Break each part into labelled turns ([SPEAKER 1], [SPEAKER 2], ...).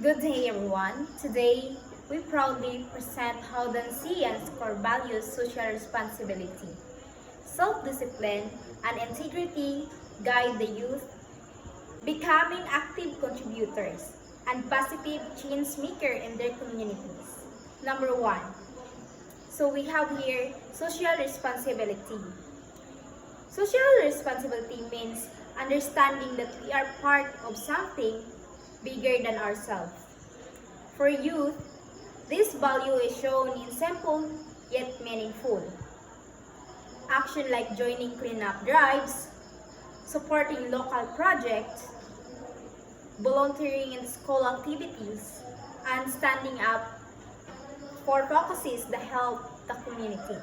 [SPEAKER 1] Good day everyone. Today, we proudly present how the Nanseians core values social responsibility, self-discipline, and integrity guide the youth, becoming active contributors and positive change maker in their communities. Number one, so we have here social responsibility. Social responsibility means understanding that we are part of something bigger than ourselves. For youth, this value is shown in simple yet meaningful action like joining cleanup drives, supporting local projects, volunteering in school activities, and standing up for causes that help the community.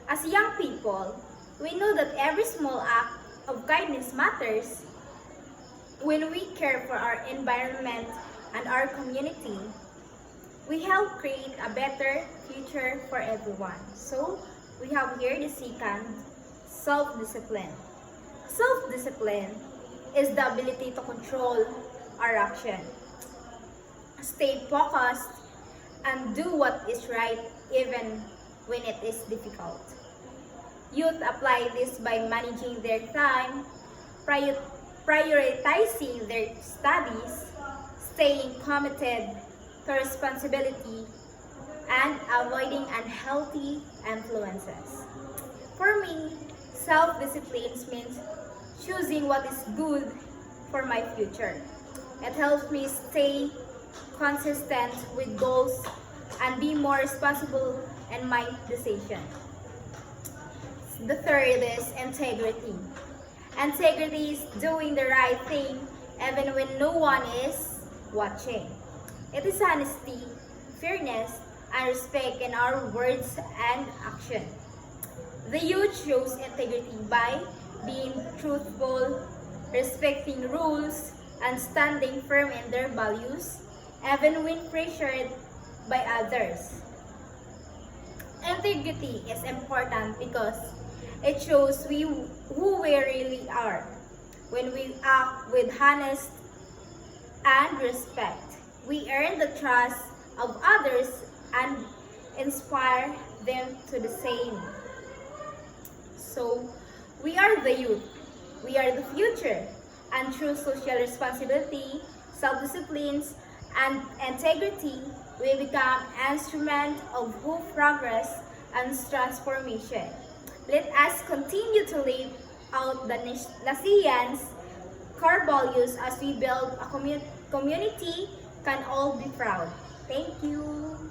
[SPEAKER 1] As young people, we know that every small act of kindness matters. When we care for our environment and our community, we help create a better future for everyone. So, we have here the second, self-discipline. Self-discipline is the ability to control our action, stay focused, and do what is right even when it is difficult. Youth apply this by managing their time, prioritizing their studies, staying committed to responsibility, and avoiding unhealthy influences. For me, self-discipline means choosing what is good for my future. It helps me stay consistent with goals and be more responsible in my decisions. The third is integrity. Integrity is doing the right thing even when no one is watching. It is honesty, fairness, and respect in our words and action. The youth shows integrity by being truthful, respecting rules, and standing firm in their values, even when pressured by others. Integrity is important because it shows who we really are when we act with honesty and respect. We earn the trust of others and inspire them to the same. So, we are the youth. We are the future. And through social responsibility, self-discipline, and integrity, we become instruments of who progress and transformation. Let us continue to live out the Nanseians core values as we build a community can all be proud. Thank you.